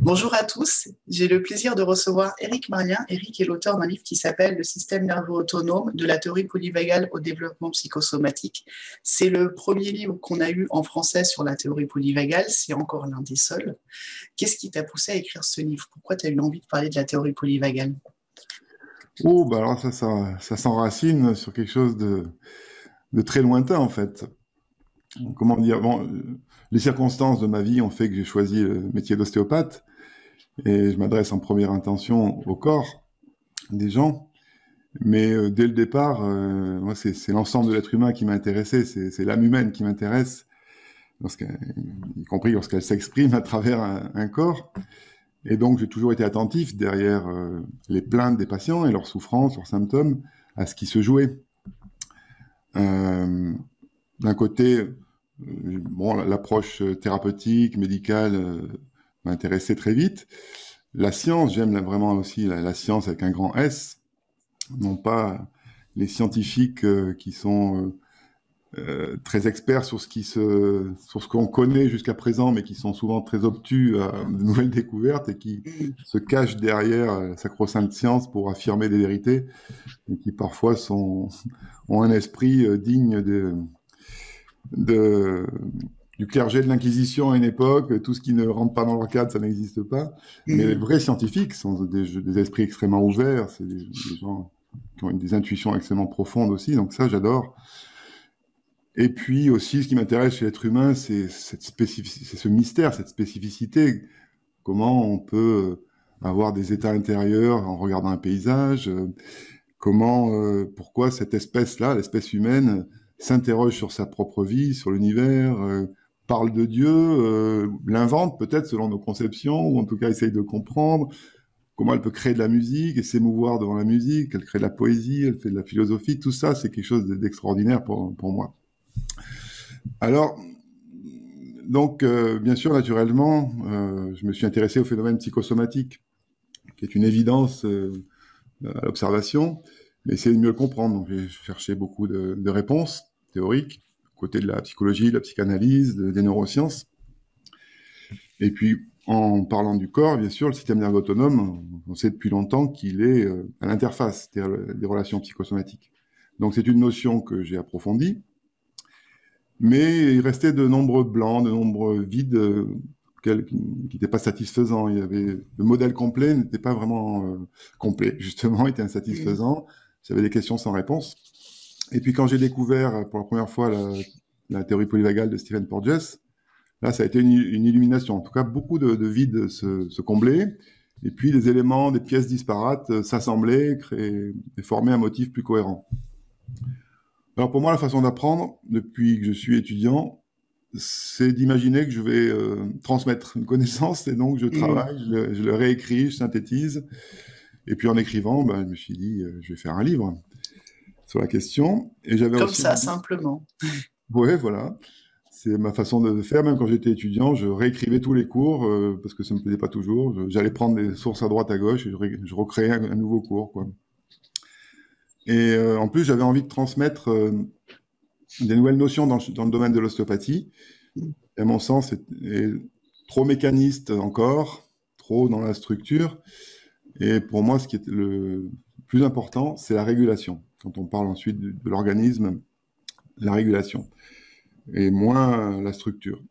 Bonjour à tous, j'ai le plaisir de recevoir Éric Marlien. Éric est l'auteur d'un livre qui s'appelle Le système nerveux autonome, de la théorie polyvagale au développement psychosomatique. C'est le premier livre qu'on a eu en français sur la théorie polyvagale, c'est encore l'un des seuls. Qu'est-ce qui t'a poussé à écrire ce livre? Pourquoi tu as eu envie de parler de la théorie polyvagale? Oh, bah alors ça s'enracine sur quelque chose de très lointain, en fait. Comment dire? Bon, les circonstances de ma vie ont fait que j'ai choisi le métier d'ostéopathe et je m'adresse en première intention au corps des gens. Mais dès le départ, moi, c'est l'ensemble de l'être humain qui m'a intéressé, c'est l'âme humaine qui m'intéresse, y compris lorsqu'elle s'exprime à travers un corps. Et donc, j'ai toujours été attentif derrière les plaintes des patients et leurs souffrances, leurs symptômes, à ce qui se jouait. Euh, D'un côté, bon, l'approche thérapeutique, médicale m'a intéressé très vite. La science, j'aime vraiment aussi la science avec un grand S, non pas les scientifiques qui sont très experts sur sur ce qu'on connaît jusqu'à présent, mais qui sont souvent très obtus à de nouvelles découvertes et qui se cachent derrière la sacro-sainte science pour affirmer des vérités et qui parfois ont un esprit digne de, du clergé de l'Inquisition à une époque. Tout ce qui ne rentre pas dans leur cadre, ça n'existe pas. Mais les vrais scientifiques sont des esprits extrêmement ouverts, c'est des gens qui ont des intuitions extrêmement profondes aussi, donc ça j'adore. Et puis aussi, ce qui m'intéresse chez l'être humain, c'est ce mystère, cette spécificité. Comment on peut avoir des états intérieurs en regardant un paysage, pourquoi cette espèce-là, l'espèce humaine, s'interroge sur sa propre vie, sur l'univers, parle de Dieu, l'invente peut-être selon nos conceptions, ou en tout cas essaye de comprendre comment elle peut créer de la musique et s'émouvoir devant la musique, elle crée de la poésie, elle fait de la philosophie, tout ça c'est quelque chose d'extraordinaire pour moi. Alors, donc, bien sûr, naturellement, je me suis intéressé au phénomène psychosomatique, qui est une évidence à l'observation, mais essayer de mieux le comprendre. Donc, j'ai cherché beaucoup de réponses théoriques, côté de la psychologie, de la psychanalyse, des neurosciences. Et puis, en parlant du corps, bien sûr, le système nerveux autonome, on sait depuis longtemps qu'il est à l'interface des relations psychosomatiques. Donc, c'est une notion que j'ai approfondie, mais il restait de nombreux blancs, de nombreux vides qui n'étaient pas satisfaisants. Le modèle complet n'était pas vraiment complet, justement, il était insatisfaisant. J'avais des questions sans réponse. Et puis quand j'ai découvert pour la première fois la théorie polyvagale de Stephen Porges, là, ça a été une illumination. En tout cas, beaucoup de vides se comblaient, et puis des éléments, des pièces disparates s'assemblaient et formaient un motif plus cohérent. Alors pour moi, la façon d'apprendre, depuis que je suis étudiant, c'est d'imaginer que je vais transmettre une connaissance, et donc je travaille, je le réécris, je synthétise, et puis en écrivant, ben, je me suis dit, je vais faire un livre sur la question, et j'avais Comme aussi ça, envie... simplement. Ouais, voilà, c'est ma façon de faire, même quand j'étais étudiant, je réécrivais tous les cours, parce que ça me plaisait pas toujours, j'allais prendre des sources à droite, à gauche, et je recréais un nouveau cours, quoi. Et en plus, j'avais envie de transmettre des nouvelles notions dans le domaine de l'ostéopathie. Et à mon sens, est trop mécaniste encore, trop dans la structure. Et pour moi, ce qui est le plus important, c'est la régulation. Quand on parle ensuite de l'organisme, la régulation, et moins la structure.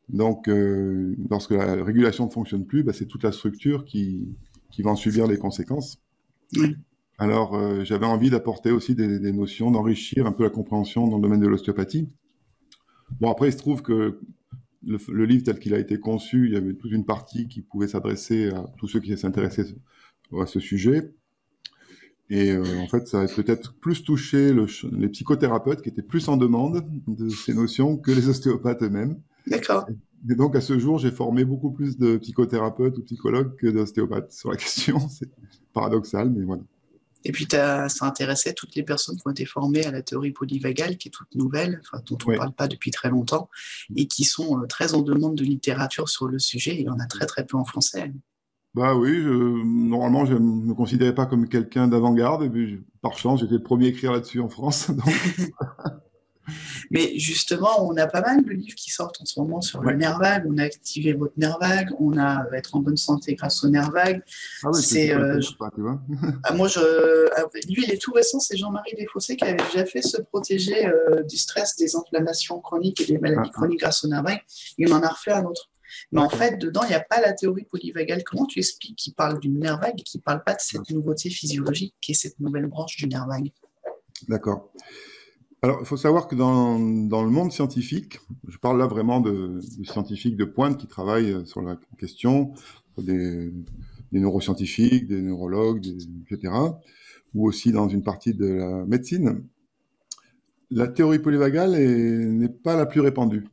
Donc, lorsque la régulation ne fonctionne plus, bah, c'est toute la structure qui va en subir les conséquences. Oui. Alors, j'avais envie d'apporter aussi des notions, d'enrichir un peu la compréhension dans le domaine de l'ostéopathie. Bon, après, il se trouve que le livre tel qu'il a été conçu, il y avait toute une partie qui pouvait s'adresser à tous ceux qui s'intéressaient à ce sujet. Et en fait, ça a peut-être plus touché les psychothérapeutes qui étaient plus en demande de ces notions que les ostéopathes eux-mêmes. D'accord. Et donc, à ce jour, j'ai formé beaucoup plus de psychothérapeutes ou psychologues que d'ostéopathes sur la question. C'est paradoxal, mais voilà. Et puis, ça intéressait toutes les personnes qui ont été formées à la théorie polyvagale, qui est toute nouvelle, enfin, dont on ne Ouais. parle pas depuis très longtemps, et qui sont très en demande de littérature sur le sujet. Il y en a très très peu en français. Bah oui, normalement, je ne me considérais pas comme quelqu'un d'avant-garde, et puis, par chance, j'étais le premier à écrire là-dessus en France. Donc, Mais justement, on a pas mal de livres qui sortent en ce moment sur le Ouais. nerf vague. On a activé votre nerf vague, on a être en bonne santé grâce au nerf vague. Ah ouais, c'est C'est, super intéressant, ça, tu vois. lui, il est tout récent, c'est Jean-Marie Desfossés qui avait déjà fait se protéger du stress, des inflammations chroniques et des maladies Ah, ah, chroniques grâce au nerf vague. Il en a refait un autre. Mais en d'accord. fait, dedans, il n'y a pas la théorie polyvagale. Comment tu expliques qu'il parle du nerf vague et qu'il ne parle pas de cette nouveauté physiologique qui est cette nouvelle branche du nerf vague? D'accord. Alors, il faut savoir que dans le monde scientifique, je parle là vraiment de scientifiques de pointe qui travaillent sur la question, des neuroscientifiques, des neurologues, etc., ou aussi dans une partie de la médecine. La théorie polyvagale n'est pas la plus répandue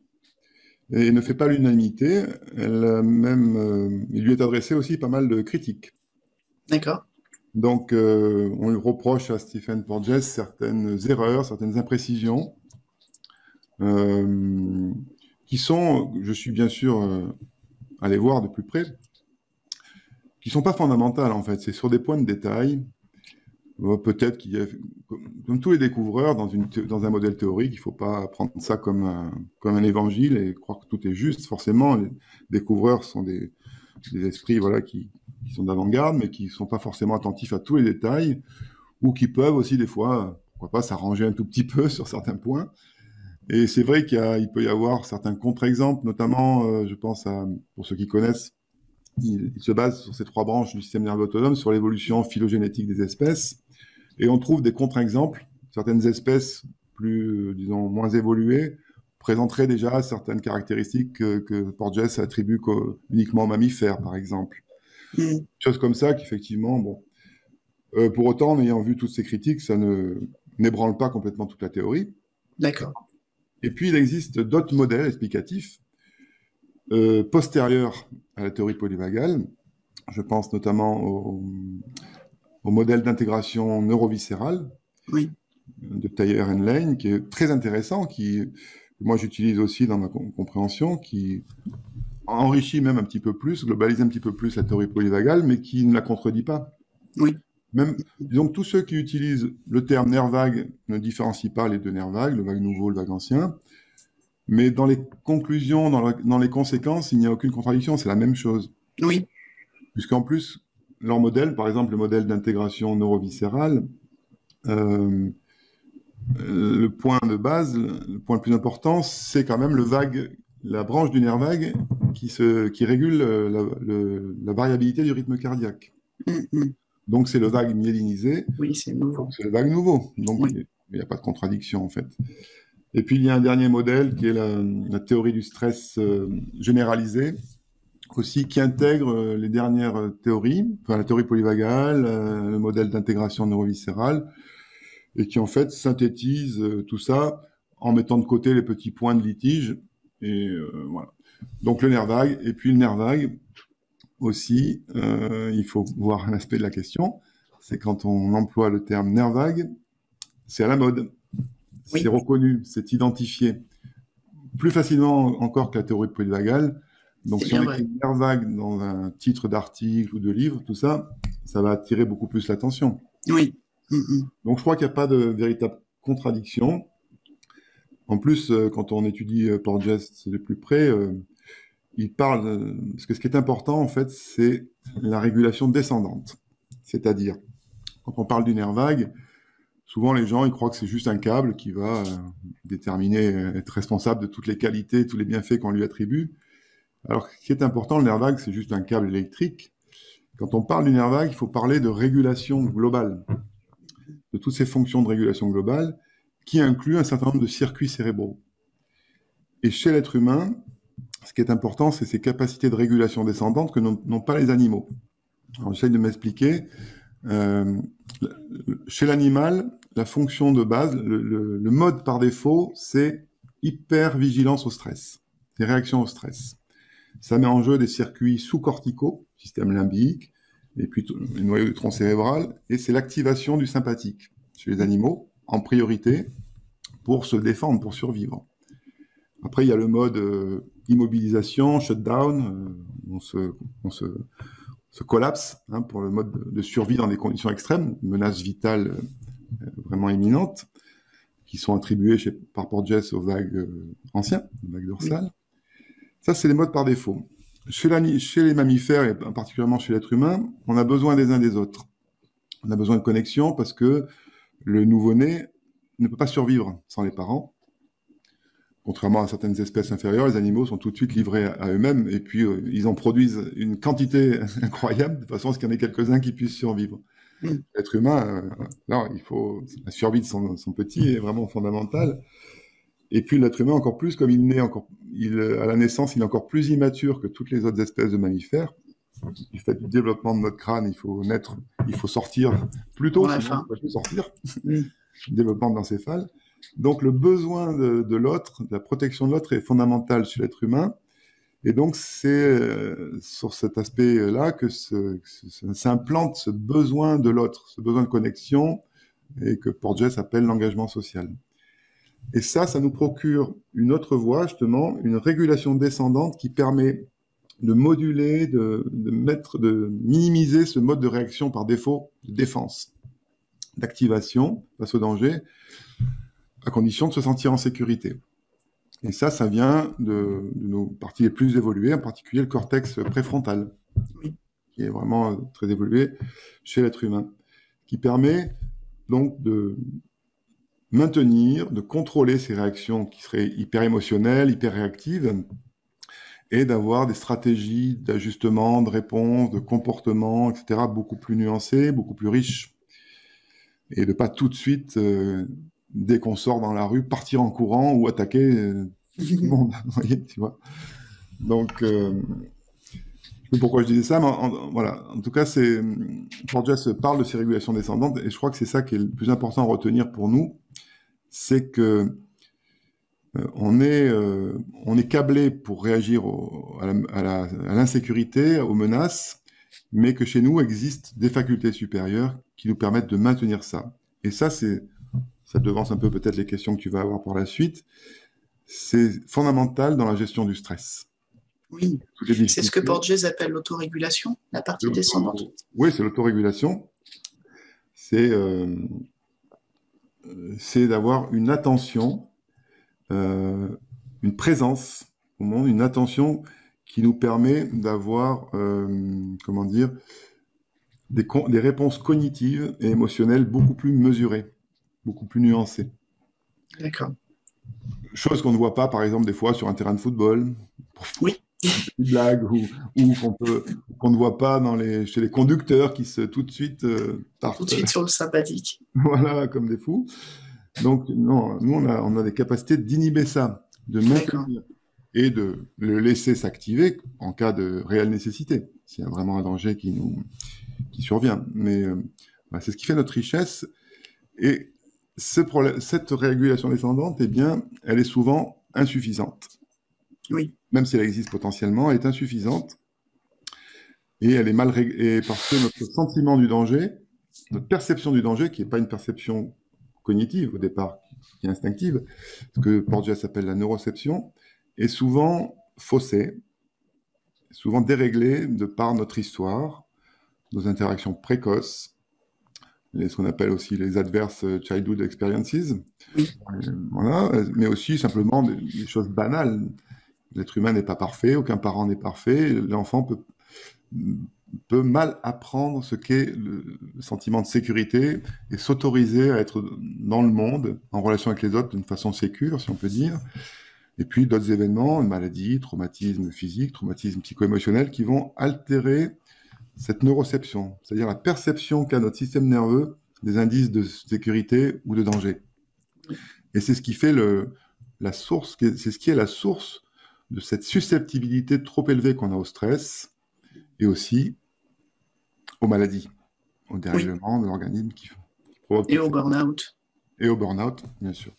et ne fait pas l'unanimité. Il lui est adressé aussi pas mal de critiques. D'accord. Donc, on lui reproche à Stephen Porges certaines erreurs, certaines imprécisions, euh, qui sont, je suis bien sûr allé voir de plus près, qui sont pas fondamentales en fait. C'est sur des points de détail. Peut-être qu'il y a, comme tous les découvreurs dans un modèle théorique, il ne faut pas prendre ça comme un évangile et croire que tout est juste. Forcément, les découvreurs sont des esprits voilà, qui sont d'avant-garde, mais qui ne sont pas forcément attentifs à tous les détails, ou qui peuvent aussi des fois, pourquoi pas, s'arranger un tout petit peu sur certains points. Et c'est vrai qu'il peut y avoir certains contre-exemples, notamment, je pense pour ceux qui connaissent, il se base sur ces trois branches du système nerveux autonome, sur l'évolution phylogénétique des espèces. Et on trouve des contre-exemples. Certaines espèces disons, moins évoluées présenteraient déjà certaines caractéristiques que Porges attribue uniquement aux mammifères, par exemple. Mm. Choses comme ça qu'effectivement, bon. Pour autant, en ayant vu toutes ces critiques, ça n'ébranle pas complètement toute la théorie. D'accord. Et puis, il existe d'autres modèles explicatifs postérieurs à la théorie polyvagale. Je pense notamment au modèle d'intégration neuroviscérale Oui. de Thayer and Lane, qui est très intéressant, que moi j'utilise aussi dans ma compréhension, qui enrichit même un petit peu plus, globalise un petit peu plus la théorie polyvagale, mais qui ne la contredit pas. Oui. Même, disons que tous ceux qui utilisent le terme nerf vague ne différencient pas les deux nerfs vagues, le vague nouveau, le vague ancien. Mais dans les conclusions, dans les conséquences, il n'y a aucune contradiction, c'est la même chose. Oui. Puisqu'en plus, leur modèle, par exemple le modèle d'intégration neuroviscérale, le point de base, le point le plus important, c'est quand même la branche du nerf vague qui régule la variabilité du rythme cardiaque. Mm. Donc c'est le vague myélinisé, Oui, c'est nouveau. c'est le vague nouveau. Donc Oui. il n'y a pas de contradiction en fait. Et puis il y a un dernier modèle qui est la théorie du stress généralisé, aussi qui intègre les dernières théories, enfin la théorie polyvagale, le modèle d'intégration neuroviscérale, et qui en fait synthétise tout ça en mettant de côté les petits points de litige. Et voilà. Donc le nerf vague, et puis le nerf vague aussi, il faut voir un aspect de la question, c'est quand on emploie le terme nerf vague, c'est à la mode, c'est Oui. reconnu, c'est identifié, plus facilement encore que la théorie polyvagale. Donc C'est si on bien écrit vrai. nerf vague dans un titre d'article ou de livre, tout ça, ça va attirer beaucoup plus l'attention. Oui. Mm. Donc je crois qu'il n'y a pas de véritable contradiction. En plus, quand on étudie Porges de plus près, il parle, parce que ce qui est important en fait, c'est la régulation descendante. C'est-à-dire, quand on parle du nerf vague, souvent les gens ils croient que c'est juste un câble qui va déterminer, être responsable de toutes les qualités, tous les bienfaits qu'on lui attribue. Alors, ce qui est important, le nerf vague, c'est juste un câble électrique. Quand on parle du nerf vague, il faut parler de régulation globale, de toutes ces fonctions de régulation globale, qui incluent un certain nombre de circuits cérébraux. Et chez l'être humain, ce qui est important, c'est ces capacités de régulation descendante que n'ont pas les animaux. Alors, j'essaie de m'expliquer. Euh, Chez l'animal, la fonction de base, le mode par défaut, c'est hypervigilance au stress, des réactions au stress. Ça met en jeu des circuits sous-corticaux, système limbique, et puis le noyau du tronc cérébral, et c'est l'activation du sympathique chez les animaux, en priorité, pour se défendre, pour survivre. Après, il y a le mode immobilisation, shutdown, on se collapse pour le mode de survie dans des conditions extrêmes, une menace vitale vraiment imminente. qui sont attribués par Porges aux vagues anciens, aux vagues dorsales. Ça, c'est les modes par défaut. Chez les mammifères, et particulièrement chez l'être humain, on a besoin des uns des autres. On a besoin de connexion parce que le nouveau-né ne peut pas survivre sans les parents. Contrairement à certaines espèces inférieures, les animaux sont tout de suite livrés à eux-mêmes et puis ils en produisent une quantité incroyable de façon à ce qu'il y en ait quelques-uns qui puissent survivre. L'être humain, là, la survie de son petit est vraiment fondamentale. Et puis l'être humain, encore plus, comme à la naissance, il est encore plus immature que toutes les autres espèces de mammifères. Du fait du développement de notre crâne, il faut sortir plus tôt, sinon on ne peut plus sortir. Développement d'encéphale. Donc le besoin de l'autre, de la protection de l'autre est fondamental chez l'être humain. Et donc c'est sur cet aspect-là que s'implante ce besoin de l'autre, ce besoin de connexion, et que Porges appelle l'engagement social. Et ça nous procure une autre voie, justement, une régulation descendante qui permet de moduler, de minimiser ce mode de réaction par défaut de défense, d'activation face au danger, à condition de se sentir en sécurité. Et ça vient de nos parties les plus évoluées, en particulier le cortex préfrontal, qui est vraiment très évolué chez l'être humain, qui permet donc de maintenir, de contrôler ces réactions qui seraient hyper émotionnelles, hyper réactives, et d'avoir des stratégies d'ajustement, de réponse, de comportement, etc., beaucoup plus nuancées, beaucoup plus riches, et de pas tout de suite, dès qu'on sort dans la rue, partir en courant ou attaquer tout le monde, tu vois. Donc, pourquoi je disais ça, mais voilà. En tout cas, Porges parle de ces régulations descendantes, et je crois que c'est ça qui est le plus important à retenir pour nous, c'est que on est câblé pour réagir à l'insécurité, aux menaces, mais que chez nous existent des facultés supérieures qui nous permettent de maintenir ça. Et ça devance un peu peut-être les questions que tu vas avoir par la suite. C'est fondamental dans la gestion du stress. Oui, c'est ce que Porges appelle l'autorégulation, la partie descendante. Oui, c'est l'autorégulation. C'est d'avoir une attention, une présence au monde, une attention qui nous permet d'avoir, des réponses cognitives et émotionnelles beaucoup plus mesurées, beaucoup plus nuancées. D'accord. Chose qu'on ne voit pas, par exemple, des fois sur un terrain de football. Oui. Une blague ou qu'on ne voit pas chez les conducteurs qui tout de suite partent. Tout de suite sur le sympathique. Voilà, comme des fous. Donc, non, nous, on a des capacités d'inhiber ça, de maintenir et de le laisser s'activer en cas de réelle nécessité, s'il y a vraiment un danger qui survient. Mais c'est ce qui fait notre richesse. Et cette régulation descendante, eh bien, elle est souvent insuffisante. Oui. Même si elle existe potentiellement, elle est insuffisante. Et elle est mal réglée parce que notre sentiment du danger, notre perception du danger, qui n'est pas une perception cognitive au départ, qui est instinctive, ce que Porges appelle la neuroception, est souvent faussée, souvent déréglée de par notre histoire, nos interactions précoces, ce qu'on appelle aussi les adverse childhood experiences, voilà, mais aussi simplement des choses banales. L'être humain n'est pas parfait, aucun parent n'est parfait, l'enfant peut mal apprendre ce qu'est le sentiment de sécurité et s'autoriser à être dans le monde, en relation avec les autres d'une façon sécure, si on peut dire. Et puis d'autres événements, une maladie, traumatisme physique, traumatisme psycho-émotionnel, qui vont altérer cette neuroception, c'est-à-dire la perception qu'a notre système nerveux des indices de sécurité ou de danger. Et c'est ce qui fait c'est ce qui est la source de cette susceptibilité trop élevée qu'on a au stress et aussi aux maladies, au dérèglement de l'organisme qui provoque. Et au burn-out. Et au burn-out, bien sûr.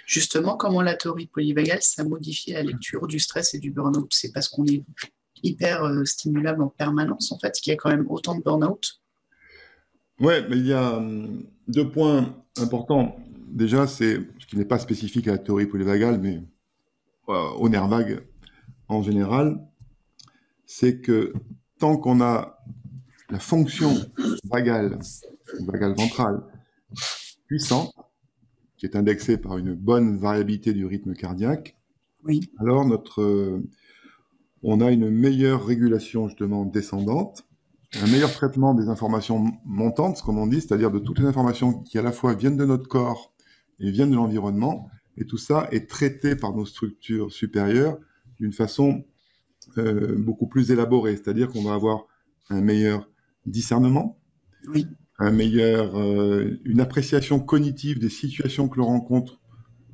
Justement, comment la théorie polyvagale, ça modifie la lecture du stress et du burn-out? C'est parce qu'on est hyper stimulable en permanence, en fait, qu'il y a quand même autant de burn-out? Ouais, mais il y a 2 points importants. Déjà, c'est ce qui n'est pas spécifique à la théorie polyvagale, mais au nerf vague en général, c'est que tant qu'on a la fonction vagale ventrale puissante, qui est indexé par une bonne variabilité du rythme cardiaque, Oui, alors on a une meilleure régulation justement descendante, un meilleur traitement des informations montantes, comme on dit, c'est-à-dire de toutes les informations qui à la fois viennent de notre corps et viennent de l'environnement, et tout ça est traité par nos structures supérieures d'une façon beaucoup plus élaborée, c'est-à-dire qu'on va avoir un meilleur discernement, oui, une appréciation cognitive des situations que l'on rencontre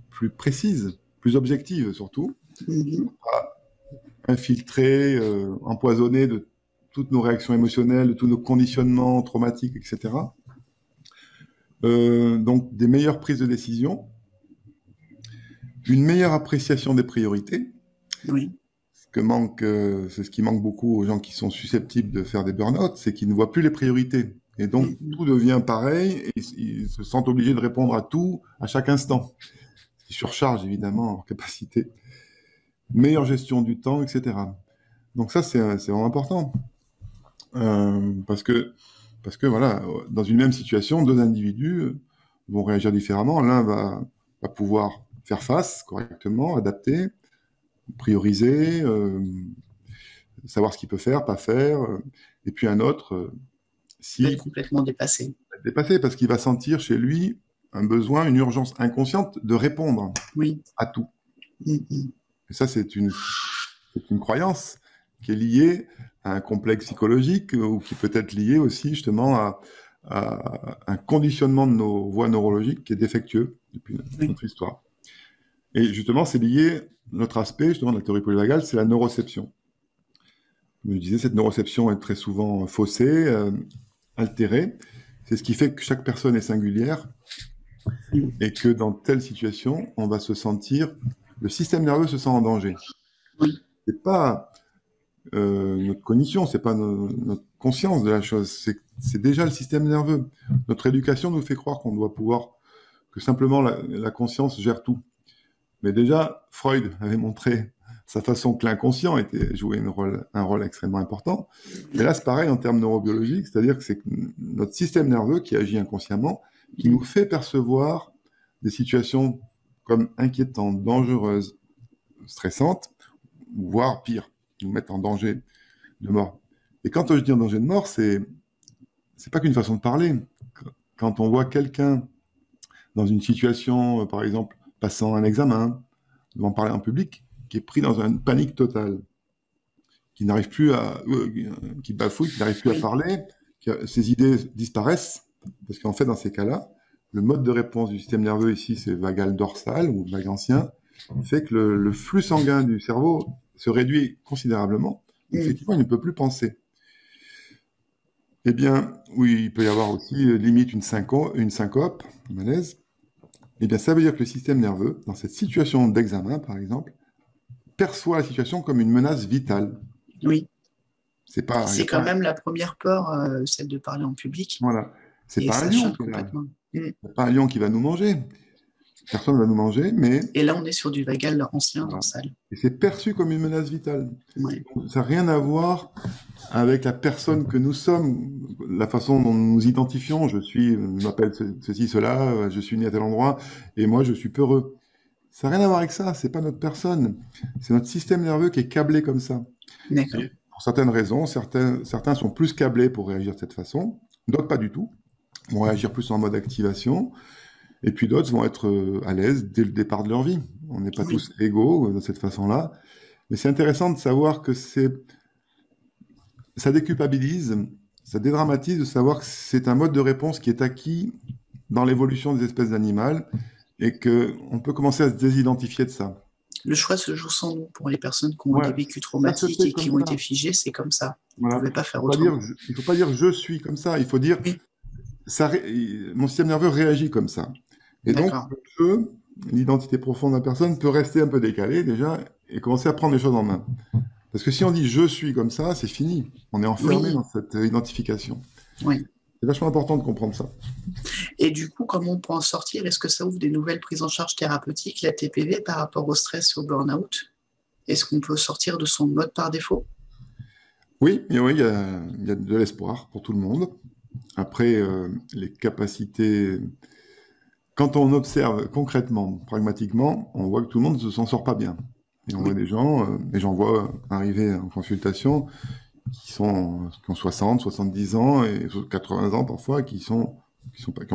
plus précise, plus objective surtout, mhm, infiltrée, empoisonnée de toutes nos réactions émotionnelles, de tous nos conditionnements traumatiques, etc. Donc des meilleures prises de décision, une meilleure appréciation des priorités, oui, c'est ce qui manque beaucoup aux gens qui sont susceptibles de faire des burn-out, c'est qu'ils ne voient plus les priorités. Et donc, mhm, tout devient pareil et ils se sentent obligés de répondre à tout à chaque instant. Ils surchargent évidemment leur capacité. Meilleure gestion du temps, etc. Donc ça, c'est vraiment important. Parce que voilà, dans une même situation, deux individus vont réagir différemment. L'un va pouvoir faire face correctement, adapter, prioriser, savoir ce qu'il peut faire, pas faire. Et puis un autre, peut être si complètement dépassé. dépassé, parce qu'il va sentir chez lui un besoin, une urgence inconsciente de répondre Oui, à tout. mhm, Et ça, c'est une croyance qui est liée à un complexe psychologique ou qui peut être liée aussi justement à un conditionnement de nos voies neurologiques qui est défectueux depuis oui, notre histoire. Et justement, c'est lié, notre aspect justement de la théorie polyvagale, c'est la neuroception. Comme je disais, cette neuroception est très souvent faussée, altérée. C'est ce qui fait que chaque personne est singulière oui, et que dans telle situation, on va se sentir, le système nerveux se sent en danger. oui, C'est pas notre cognition, c'est pas notre conscience de la chose, c'est déjà le système nerveux. Notre éducation nous fait croire qu'on doit pouvoir, que simplement la conscience gère tout. Mais déjà, Freud avait montré sa façon que l'inconscient jouait un rôle extrêmement important. Et là, c'est pareil en termes neurobiologiques, c'est-à-dire que c'est notre système nerveux qui agit inconsciemment, qui nous fait percevoir des situations comme inquiétantes, dangereuses, stressantes, voire pire, nous mettre en danger de mort. Et quand je dis en danger de mort, c'est pas qu'une façon de parler. Quand on voit quelqu'un dans une situation, par exemple, passant un examen, devant parler en public, qui est pris dans une panique totale, qui n'arrive plus qui bafouille, qui n'arrive plus à oui, parler, ses idées disparaissent, parce qu'en fait, dans ces cas-là, le mode de réponse du système nerveux ici, c'est vagal dorsal ou vague ancien, fait que le flux sanguin du cerveau se réduit considérablement. mhm, Effectivement, il ne peut plus penser. Eh bien, oui, il peut y avoir aussi limite une syncope, un malaise. Eh bien, ça veut dire que le système nerveux, dans cette situation d'examen, par exemple, perçoit la situation comme une menace vitale. oui. C'est pas, y a C'est quand pas, même la première peur, celle de parler en public, voilà, c'est et pas un ça lion change qui est là. complètement. Mhm. C'est pas un lion qui va nous manger. Personne ne va nous manger, mais Et là, on est sur du vagal ancien voilà. dorsal. Et c'est perçu comme une menace vitale. Ouais. Ça n'a rien à voir avec la personne que nous sommes, la façon dont nous nous identifions. Je m'appelle ceci, cela, je suis né à tel endroit, et moi je suis peureux. Ça n'a rien à voir avec ça, c'est pas notre personne. C'est notre système nerveux qui est câblé comme ça. D'accord. Et pour certaines raisons, certains sont plus câblés pour réagir de cette façon, d'autres pas du tout, vont réagir plus en mode activation, et puis d'autres vont être à l'aise dès le départ de leur vie. On n'est pas Oui, tous égaux de cette façon-là. Mais c'est intéressant de savoir que ça déculpabilise, ça dédramatise de savoir que c'est un mode de réponse qui est acquis dans l'évolution des espèces animales et qu'on peut commencer à se désidentifier de ça. le choix se joue sans nous. Pour les personnes qui ont Ouais, des vécus ça se traumatiques fait et qui comme ont été ça. figés, c'est comme ça. Ils ne Voilà. pouvaient pas faire autrement. Il faut pas dire je suis comme ça. Il faut dire Oui, mon système nerveux réagit comme ça. Et donc, d'accord. l'identité profonde de la personne peut rester un peu décalée déjà et commencer à prendre les choses en main. Parce que si on dit je suis comme ça, c'est fini. On est enfermé Oui, dans cette identification. oui. C'est vachement important de comprendre ça. Et du coup, comment on peut en sortir? Est-ce que ça ouvre des nouvelles prises en charge thérapeutiques, la TPV, par rapport au stress et au burn-out? Est-ce qu'on peut sortir de son mode par défaut? Oui, il y a de l'espoir pour tout le monde. Après, les capacités quand on observe concrètement, pragmatiquement, on voit que tout le monde ne s'en sort pas bien. Et on voit Oui. des gens, et j'en vois arriver en consultation, qui ont 60, 70 ans et 80 ans parfois, qui ont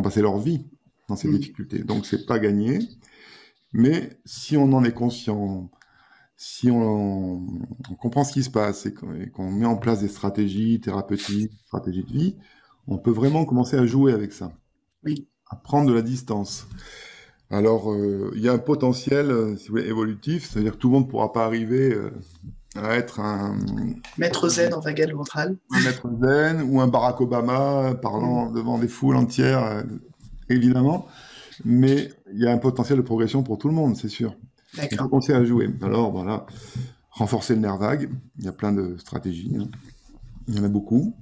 passé leur vie dans ces Mm. difficultés. Donc c'est pas gagné, mais si on en est conscient, si on comprend ce qui se passe et qu'on met en place des stratégies thérapeutiques, stratégies de vie, on peut vraiment commencer à jouer avec ça, Oui. à prendre de la distance. Alors, il y a un potentiel, si vous voulez, évolutif, c'est-à-dire que tout le monde ne pourra pas arriver à être Maître zen en vagal ventral. un maître zen ou un Barack Obama Mm. parlant devant des foules entières, évidemment, mais il y a un potentiel de progression pour tout le monde, c'est sûr. On peut D'accord. commencer à jouer. Alors, voilà, renforcer le nerf vague, il y a plein de stratégies, hein. Il y en a beaucoup.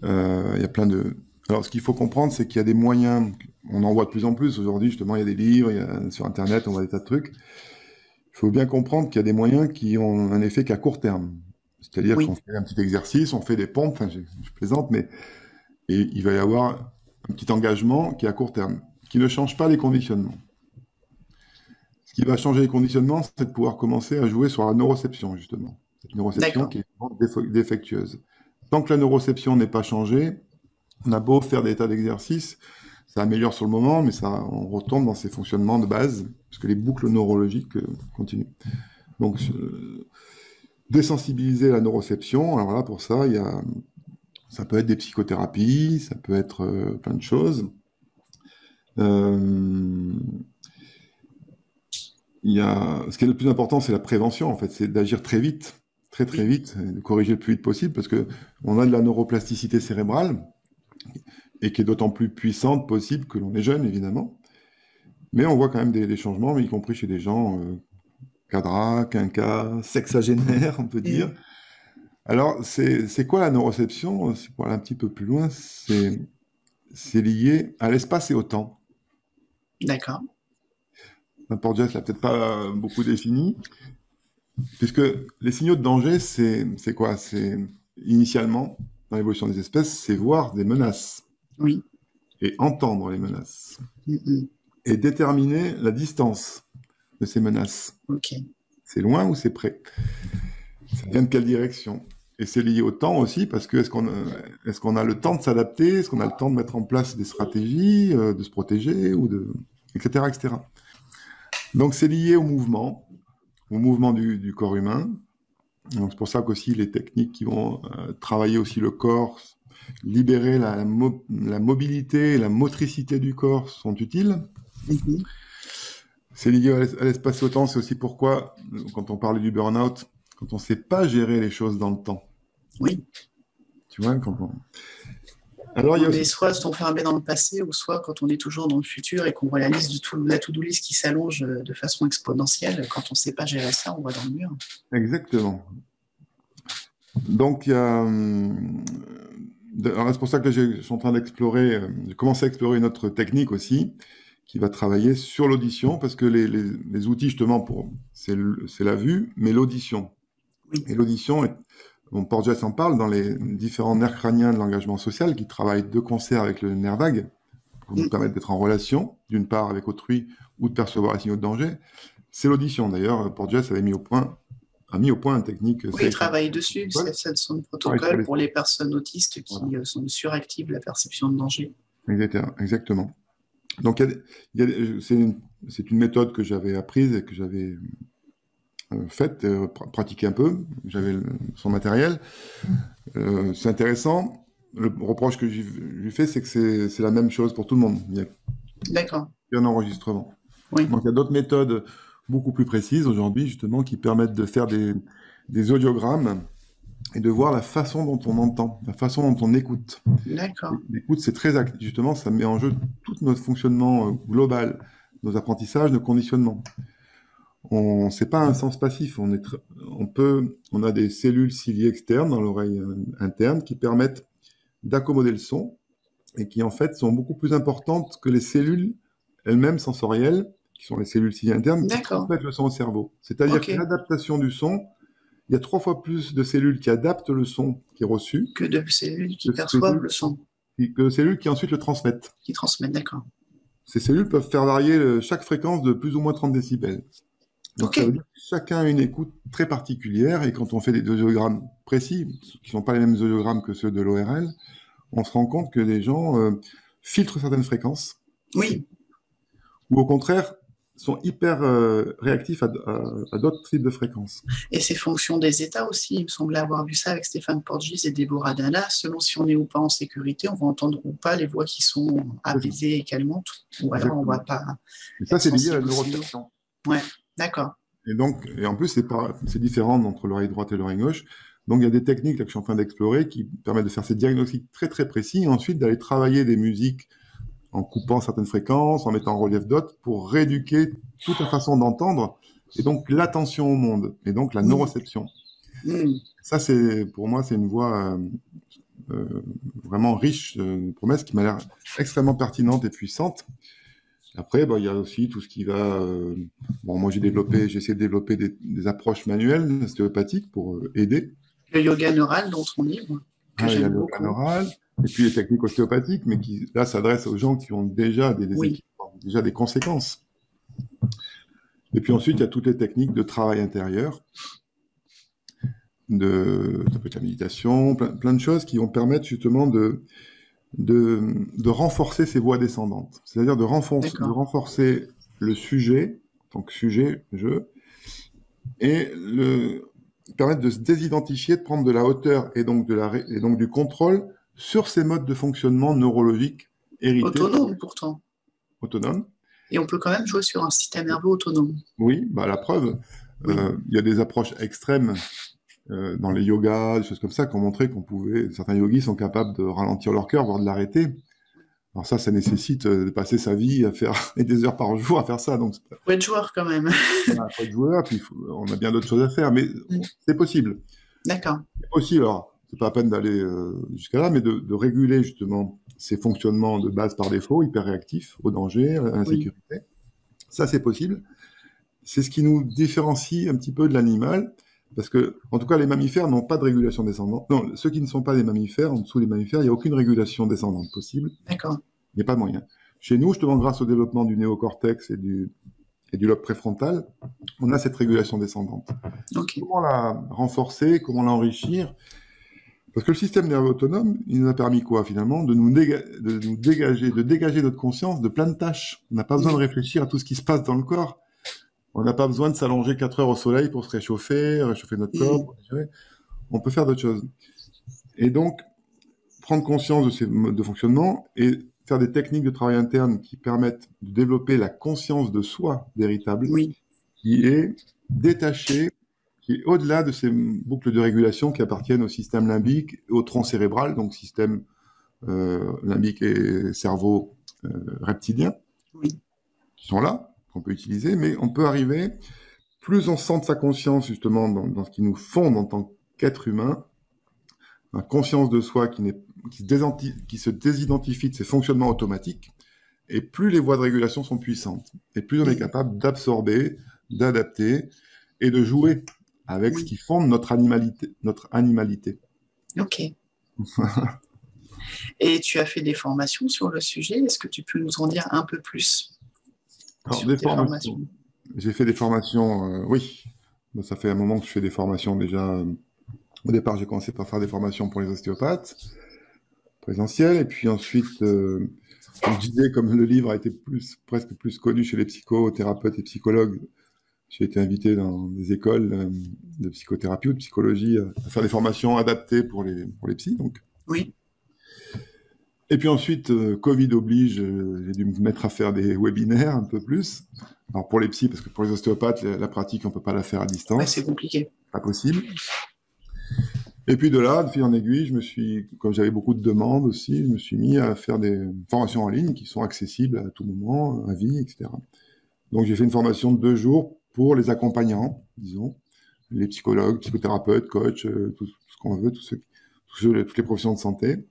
Il y a plein de... Alors, ce qu'il faut comprendre, c'est qu'il y a des moyens, on en voit de plus en plus aujourd'hui, justement, il y a des livres, sur Internet, on voit des tas de trucs. Il faut bien comprendre qu'il y a des moyens qui ont un effet qu'à court terme. C'est-à-dire qu'on Oui. fait un petit exercice, on fait des pompes, enfin, je plaisante, mais et il va y avoir un petit engagement qui est à court terme, qui ne change pas les conditionnements. Ce qui va changer les conditionnements, c'est de pouvoir commencer à jouer sur la neuroception, justement. Cette neuroception D'accord. qui est défectueuse. Tant que la neuroception n'est pas changée, on a beau faire des tas d'exercices, ça améliore sur le moment, mais ça, on retombe dans ces fonctionnements de base, parce que les boucles neurologiques continuent. Donc, désensibiliser la neuroception, alors là, pour ça, ça peut être des psychothérapies, ça peut être plein de choses. Euh, ce qui est le plus important, c'est la prévention, en fait, c'est d'agir très vite, très très Oui. vite, et de corriger le plus vite possible, parce que on a de la neuroplasticité cérébrale, et qui est d'autant plus puissante possible que l'on est jeune, évidemment. Mais on voit quand même des changements, y compris chez des gens cadras, quinquas, sexagénaires, on peut dire. Mm. Alors, c'est quoi la neuroception? C'est pour aller un petit peu plus loin, c'est lié à l'espace et au temps. D'accord. Porges l'a peut-être pas beaucoup défini, puisque les signaux de danger, c'est quoi? C'est initialement, dans l'évolution des espèces, c'est voir des menaces Oui. et entendre les menaces Mm, mm. et déterminer la distance de ces menaces. Ok. C'est loin ou c'est près? Ça vient de quelle direction? Et c'est lié au temps aussi, parce que est-ce qu'on a le temps de s'adapter? Est-ce qu'on a le temps de mettre en place des stratégies, de se protéger, etc., etc. Donc c'est lié au mouvement du corps humain. Donc c'est pour ça qu'aussi les techniques qui vont travailler aussi le corps, libérer la mobilité et la motricité du corps sont utiles. Mhm. C'est lié à l'espace et au temps, c'est aussi pourquoi, quand on parlait du burn-out, quand on ne sait pas gérer les choses dans le temps, Oui. tu vois, Alors, il y a On est aussi... soit enfermé dans le passé, ou soit quand on est toujours dans le futur et qu'on voit la to-do list qui s'allonge de façon exponentielle, quand on ne sait pas gérer ça, on va dans le mur. Exactement. Donc, il y a... alors, c'est pour ça que là, je suis en train d'explorer, j'ai commencé à explorer une autre technique aussi, qui va travailler sur l'audition, parce que les outils, justement, c'est la vue, mais l'audition. Oui. Et l'audition, Porges en parle dans les différents nerfs crâniens de l'engagement social qui travaillent de concert avec le nerf vague pour nous Mm. permettre d'être en relation, d'une part avec autrui ou de percevoir les signaux de danger. C'est l'audition. D'ailleurs, Porges a mis au point une technique Oui, il travaille dessus, c'est son pareil sur protocole pour les personnes autistes qui voilà. suractivent la perception de danger. Exactement. Donc, c'est une méthode que j'avais apprise et que j'avais faite, pratiquée un peu. J'avais son matériel. C'est intéressant. Le reproche que je lui fais, c'est que c'est la même chose pour tout le monde. Il y a D'accord. un enregistrement. Oui. Donc, il y a d'autres méthodes beaucoup plus précises aujourd'hui, justement, qui permettent de faire des audiogrammes et de voir la façon dont on entend, la façon dont on écoute. D'accord. L'écoute, c'est très actif. Justement, ça met en jeu tout notre fonctionnement global, nos apprentissages, nos conditionnements. C'est pas un sens passif. On a des cellules ciliées externes dans l'oreille interne qui permettent d'accommoder le son et qui en fait sont beaucoup plus importantes que les cellules elles-mêmes sensorielles, qui sont les cellules ciliées internes, qui D'accord. transmettent le son au cerveau. C'est-à-dire Ok. que l'adaptation du son, il y a 3 fois plus de cellules qui adaptent le son qui est reçu Que de cellules qui que perçoivent le son, cellules qui ensuite le transmettent. qui transmettent. D'accord. ces cellules peuvent faire varier chaque fréquence de plus ou moins 30 décibels. Donc, Ok. ça veut dire que chacun a une écoute très particulière, et quand on fait des audiogrammes précis, qui ne sont pas les mêmes audiogrammes que ceux de l'ORL, on se rend compte que les gens filtrent certaines fréquences, Oui. ou au contraire, sont hyper réactifs à d'autres types de fréquences. Et c'est fonction des États aussi. Il me semblait avoir vu ça avec Stéphane Porgis et Déborah Dalla. Selon si on est ou pas en sécurité, on va entendre ou pas les voix qui sont C'est ça. apaisées et calmantes, ou alors on va Exactement. pas Et ça, être c'est lié à la sensible aux signaux. neuroception. Ouais, d'accord. Et donc, et en plus, c'est différent entre l'oreille droite et l'oreille gauche. Donc, il y a des techniques là, que je suis en train d'explorer qui permettent de faire ces diagnostics très très précis, et ensuite d'aller travailler des musiques en coupant certaines fréquences, en mettant en relief d'autres, pour rééduquer toute la façon d'entendre, et donc l'attention au monde, et donc la Oui. neuroception. Mm. Ça, pour moi, c'est une voie vraiment riche de promesses, qui m'a l'air extrêmement pertinente et puissante. Après, il y a aussi tout ce qui va... bon, moi, j'ai essayé de développer des approches manuelles, ostéopathiques, pour aider. Le yoga neural dans ton livre, que Ah, il y a j'aime le beaucoup. oral, et puis les techniques ostéopathiques, mais qui, là, s'adressent aux gens qui ont déjà des Oui. équipements, déjà des conséquences. Et puis ensuite, il y a toutes les techniques de travail intérieur, ça peut être la méditation, plein de choses qui vont permettre justement de renforcer ces voies descendantes. C'est-à-dire de D'accord. renforcer le sujet, donc sujet, je, et permettre de se désidentifier, de prendre de la hauteur et donc, et donc du contrôle sur ces modes de fonctionnement neurologiques hérités, Autonome pourtant. autonomes. Et on peut quand même jouer sur un système nerveux autonome. Oui, la preuve, Oui. il y a des approches extrêmes dans les yogas, des choses comme ça, qui ont montré certains yogis sont capables de ralentir leur cœur, voire de l'arrêter. Alors ça nécessite de passer sa vie à faire et des heures par jour à faire ça. Donc Faut être joueur quand même. on a pas de joueur, puis on a bien d'autres choses à faire, mais Mm. c'est possible. D'accord. C'est possible. Alors, c'est pas la peine d'aller jusqu'à là, mais de réguler justement ces fonctionnements de base par défaut, hyper réactifs au danger, à Oui. l'insécurité. Ça, c'est possible. C'est ce qui nous différencie un petit peu de l'animal, parce que, en tout cas, les mammifères n'ont pas de régulation descendante. Non, ceux qui ne sont pas des mammifères, en dessous des mammifères, il n'y a aucune régulation descendante possible. D'accord. Il n'y a pas de moyen. Chez nous, justement, grâce au développement du néocortex et du lobe préfrontal, on a cette régulation descendante. Ok. Comment la renforcer, comment l'enrichir? Parce que le système nerveux autonome, il nous a permis quoi, finalement? De nous dégager, de dégager notre conscience de plein de tâches. On n'a pas besoin de Oui. réfléchir à tout ce qui se passe dans le corps. On n'a pas besoin de s'allonger 4 heures au soleil pour se réchauffer notre corps. Mm. On peut faire d'autres choses. Et donc, prendre conscience de ces modes de fonctionnement et faire des techniques de travail interne qui permettent de développer la conscience de soi véritable, Oui. qui est détachée, qui est au-delà de ces boucles de régulation qui appartiennent au système limbique et au tronc cérébral, donc système limbique et cerveau reptilien, Oui. qui sont là, qu'on peut utiliser, mais on peut arriver, plus on sent sa conscience justement dans ce qui nous fonde en tant qu'être humain, une conscience de soi qui se désidentifie de ses fonctionnements automatiques, et plus les voies de régulation sont puissantes, et plus on est capable d'absorber, d'adapter, et de jouer avec ce Oui. qui fonde notre animalité. Ok. Et tu as fait des formations sur le sujet. Est-ce que tu peux nous en dire un peu plus Alors, sur des tes formations. formations? J'ai fait des formations, oui. Ça fait un moment que je fais des formations déjà. Au départ, j'ai commencé par faire des formations pour les ostéopathes présentielles, et puis ensuite, comme je disais, comme le livre a été presque plus connu chez les psychothérapeutes et psychologues, j'ai été invité dans des écoles de psychothérapie ou de psychologie à faire des formations adaptées pour les psys. Donc. Oui. Et puis ensuite, Covid oblige, j'ai dû me mettre à faire des webinaires un peu plus. Alors pour les psys, parce que pour les ostéopathes, la pratique, on ne peut pas la faire à Ouais, distance. c'est compliqué. Pas possible. Et puis de là, de fil en aiguille, comme j'avais beaucoup de demandes aussi, je me suis mis à faire des formations en ligne qui sont accessibles à tout moment, à vie, etc. Donc j'ai fait une formation de 2 jours pour les accompagnants, disons, les psychologues, psychothérapeutes, coachs, tout ce qu'on veut, toutes les professions de santé.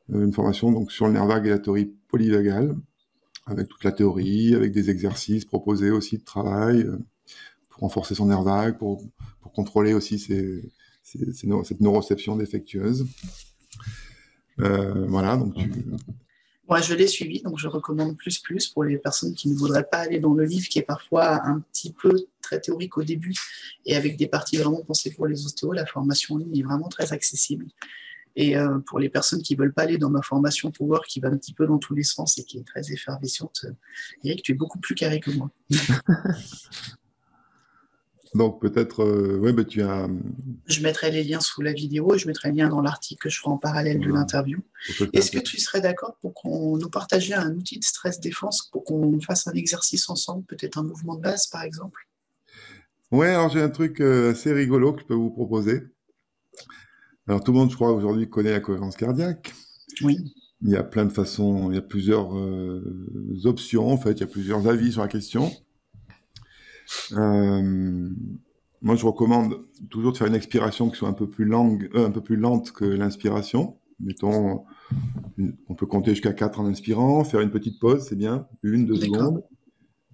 Une formation donc sur le nerf vague et la théorie polyvagale, avec toute la théorie, avec des exercices proposés aussi de travail pour renforcer son nerf vague, pour contrôler aussi cette neuroception défectueuse. Voilà, donc Moi, je l'ai suivi, donc je recommande plus pour les personnes qui ne voudraient pas aller dans le livre, qui est parfois un petit peu très théorique au début et avec des parties vraiment pensées pour les ostéos. La formation en ligne est vraiment très accessible. Et pour les personnes qui ne veulent pas aller dans ma formation Power, qui va un petit peu dans tous les sens et qui est très effervescente, Eric, tu es beaucoup plus carré que moi. Donc peut-être, ouais, bah, tu as... Je mettrai les liens sous la vidéo et je mettrai le lien dans l'article que je ferai en parallèle de Voilà, l'interview. pour ceux que ça Est-ce que intéresse. tu serais d'accord pour qu'on nous partagions un outil de stress défense pour qu'on fasse un exercice ensemble, peut-être un mouvement de base par exemple? Ouais, alors j'ai un truc assez rigolo que je peux vous proposer. Alors tout le monde, je crois, aujourd'hui connaît la cohérence cardiaque. Oui, Il y a plein de façons, il y a plusieurs options, en fait, il y a plusieurs avis sur la question. Euh, Moi, je recommande toujours de faire une expiration qui soit un peu plus longue, un peu plus lente que l'inspiration. Mettons, on peut compter jusqu'à 4 en inspirant, faire une petite pause, c'est bien, 1, 2 d'accord. secondes.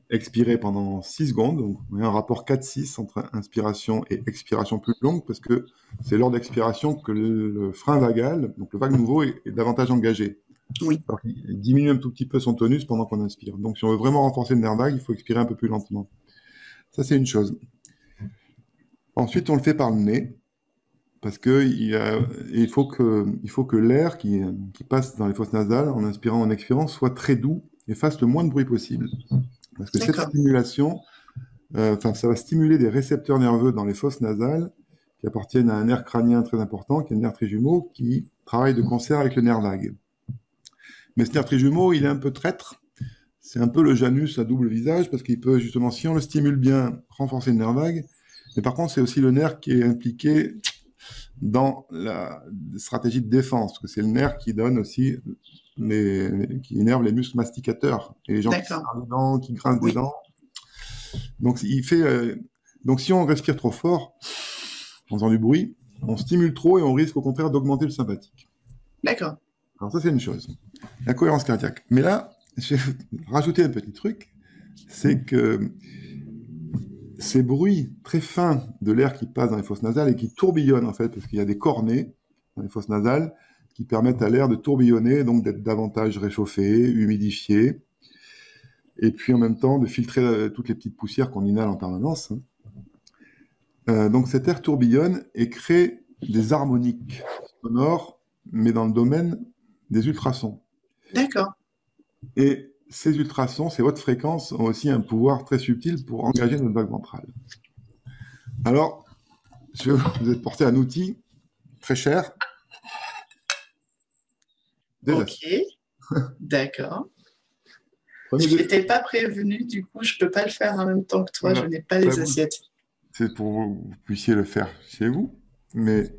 Expirer pendant 6 secondes, donc il y a un rapport 4-6 entre inspiration et expiration plus longue, parce que c'est lors d'expiration que le frein vagal, donc le vague nouveau, est davantage engagé. Oui, Alors qu'il diminue un tout petit peu son tonus pendant qu'on inspire. Donc si on veut vraiment renforcer le nerf vague, il faut expirer un peu plus lentement. Ça, c'est une chose. Ensuite, on le fait par le nez, parce que il faut que l'air qui passe dans les fosses nasales, en inspirant, en expirant, soit très doux et fasse le moins de bruit possible. Parce que cette d'accord. stimulation, ça va stimuler des récepteurs nerveux dans les fosses nasales qui appartiennent à un nerf crânien très important, qui est le nerf trijumeau, qui travaille de concert avec le nerf vague. Mais ce nerf trijumeau, il est un peu traître. C'est un peu le Janus à double visage, parce qu'il peut justement, si on le stimule bien, renforcer le nerf vague. Mais par contre, c'est aussi le nerf qui est impliqué dans la stratégie de défense, parce que c'est le nerf qui donne aussi qui énerve les muscles masticateurs et les gens qui D'accord. serrent les dents, qui grincent des Oui, dents. Donc, donc si on respire trop fort, en faisant du bruit, on stimule trop et on risque au contraire d'augmenter le sympathique. d'accord. Alors ça, c'est une chose. La cohérence cardiaque. Mais là, je vais rajouter un petit truc, c'est que ces bruits très fins de l'air qui passe dans les fosses nasales et qui tourbillonnent en fait, parce qu'il y a des cornets dans les fosses nasales qui permettent à l'air de tourbillonner, donc d'être davantage réchauffé, humidifié, et puis en même temps de filtrer toutes les petites poussières qu'on inhale en permanence. Donc cet air tourbillonne et crée des harmoniques sonores, mais dans le domaine des ultrasons. D'accord. Et ces ultrasons, ces hautes fréquences, ont aussi un pouvoir très subtil pour engager notre vague ventrale. Alors, je vais vous porter un outil très cher, des Ok, assiettes. d'accord. Prenez Je des... n'étais pas prévenue, du coup, je ne peux pas le faire en même temps que toi, je Voilà. n'ai pas Ça les vous- assiettes. C'est pour que vous puissiez le faire chez vous, mais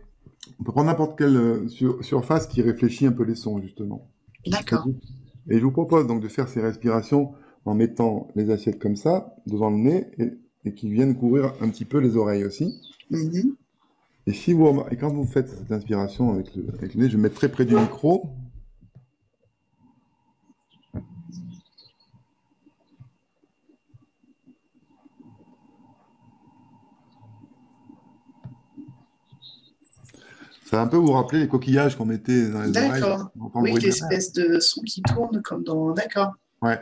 on peut prendre n'importe quelle surface qui réfléchit un peu les sons, justement. D'accord. Et je vous propose donc de faire ces respirations en mettant les assiettes comme ça, devant le nez, et qui viennent couvrir un petit peu les oreilles aussi. Mhm. Et quand vous faites cette inspiration avec le nez, je vais me mettre très près du micro. Ça va un peu vous rappeler les coquillages qu'on mettait dans les oreilles. D'accord. On entend le Oui, bruit de la mer. l'espèce de son qui tourne comme dans... D'accord. Ouais.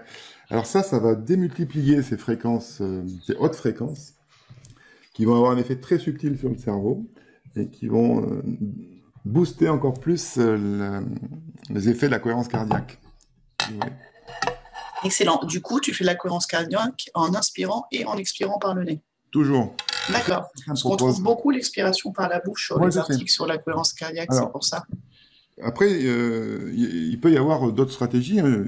Alors ça va démultiplier ces fréquences, ces hautes fréquences, qui vont avoir un effet très subtil sur le cerveau et qui vont booster encore plus les effets de la cohérence cardiaque. Ouais. Excellent. Du coup, tu fais la cohérence cardiaque en inspirant et en expirant par le nez. Toujours. Après, D'accord. quelqu'un me Parce qu'on propose. trouve beaucoup l'expiration par la bouche sur Moi, les je sais. articles sur la cohérence cardiaque, c'est Alors, pour ça. après, il peut y avoir d'autres stratégies, hein.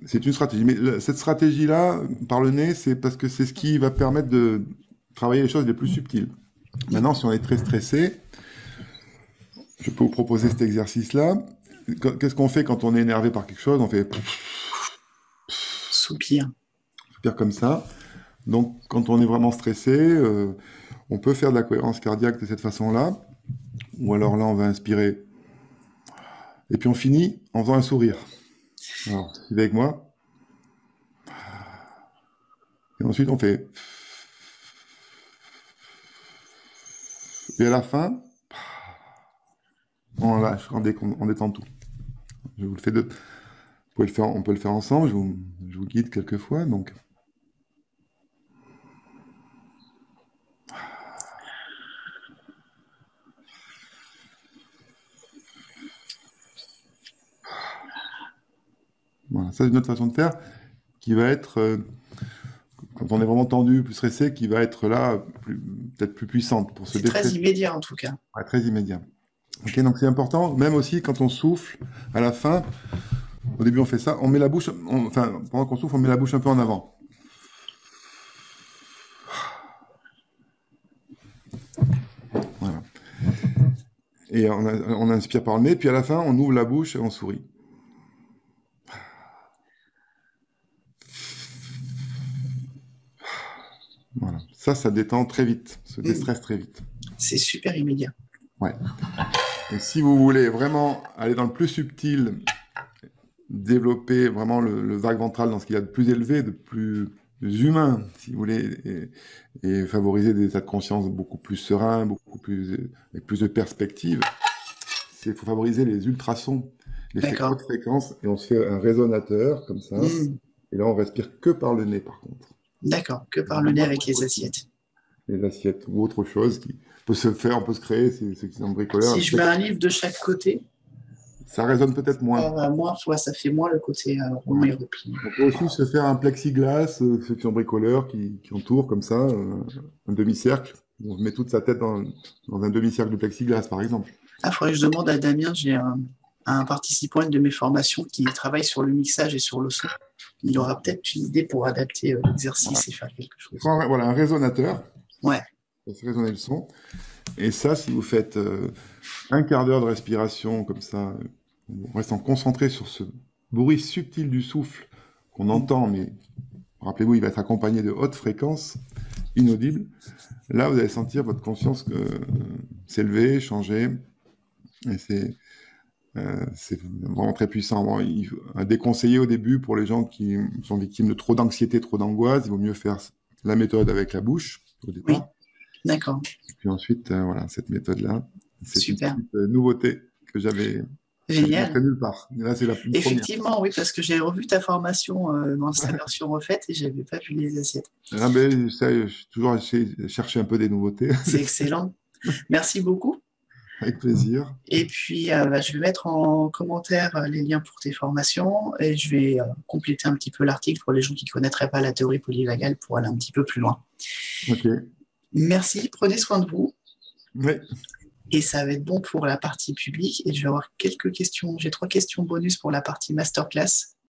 C'est une stratégie. Mais cette stratégie-là, par le nez, c'est parce que c'est ce qui va permettre de travailler les choses les plus subtiles. Maintenant, si on est très stressé, je peux vous proposer cet exercice-là. Qu'est-ce qu'on fait quand on est énervé par quelque chose? On fait Soupir. faire comme ça. Donc, quand on est vraiment stressé, on peut faire de la cohérence cardiaque de cette façon-là. Ou alors là, on va inspirer. Et puis on finit en faisant un sourire. Alors, suivez avec moi. Et ensuite, on fait. Et à la fin, on lâche, on détend tout. Je vous le fais On peut le faire ensemble, je vous guide quelquefois. Donc, voilà. Ça, c'est une autre façon de faire qui va être, quand on est vraiment tendu, plus stressé, qui va être là, peut-être plus puissante pour se C'est très déstresser. immédiat en tout cas. Ouais, très immédiat. Ok, donc c'est important, même aussi quand on souffle, à la fin, au début on fait ça, on met la bouche, enfin, pendant qu'on souffle, on met la bouche un peu en avant. Voilà. Et on inspire par le nez, puis à la fin, on ouvre la bouche et on sourit. Voilà. Ça détend très vite, se déstresse très vite. C'est super immédiat. Ouais. Et si vous voulez vraiment aller dans le plus subtil, développer vraiment le vague ventral dans ce qu'il y a de plus élevé, de plus humain, si vous voulez, et favoriser des états de conscience beaucoup plus sereins, avec plus de perspective, il faut favoriser les ultrasons, les D'accord. hautes fréquences, et on se fait un résonateur comme ça, et là on respire que par le nez par contre. D'accord, que par le nez avec les assiettes. Les assiettes ou autre chose qui peut se faire, on peut se créer, ceux qui sont bricoleurs. Si je mets un livre de chaque côté, Ça résonne peut-être moins. ça fait moins le côté rond et replié. On peut aussi se faire un plexiglas, ceux qui sont bricoleurs, qui entourent comme ça, un demi-cercle. On met toute sa tête dans un demi-cercle de plexiglas, par exemple. Ah, il faudrait que je demande à Damien, j'ai un participant à une de mes formations qui travaille sur le mixage et sur le son. Il aura peut-être une idée pour adapter l'exercice et faire quelque chose. Voilà, un résonateur. Ouais. Ça fait résonner le son. Et ça, si vous faites un quart d'heure de respiration comme ça, en restant concentré sur ce bruit subtil du souffle qu'on entend, mais rappelez-vous, il va être accompagné de hautes fréquences inaudibles. Là, vous allez sentir votre conscience s'élever, changer. Et c'est vraiment très puissant. À déconseiller au début pour les gens qui sont victimes de trop d'anxiété, trop d'angoisse. Il vaut mieux faire la méthode avec la bouche au départ. Oui, d'accord. Et puis ensuite, voilà, cette méthode-là, c'est Super. une petite nouveauté que j'avais Génial. nulle part. Et là, c'est la première. Effectivement, oui, parce que j'ai revu ta formation dans sa version refaite et je n'avais pas vu les assiettes. Ah, ben, je suis toujours chercher un peu des nouveautés. C'est excellent. Merci beaucoup. Avec plaisir. Et puis, je vais mettre en commentaire les liens pour tes formations et je vais compléter un petit peu l'article pour les gens qui ne connaîtraient pas la théorie polyvagale pour aller un petit peu plus loin. Ok. Merci, prenez soin de vous. Oui. Et ça va être bon pour la partie publique. Et je vais avoir quelques questions. J'ai 3 questions bonus pour la partie masterclass.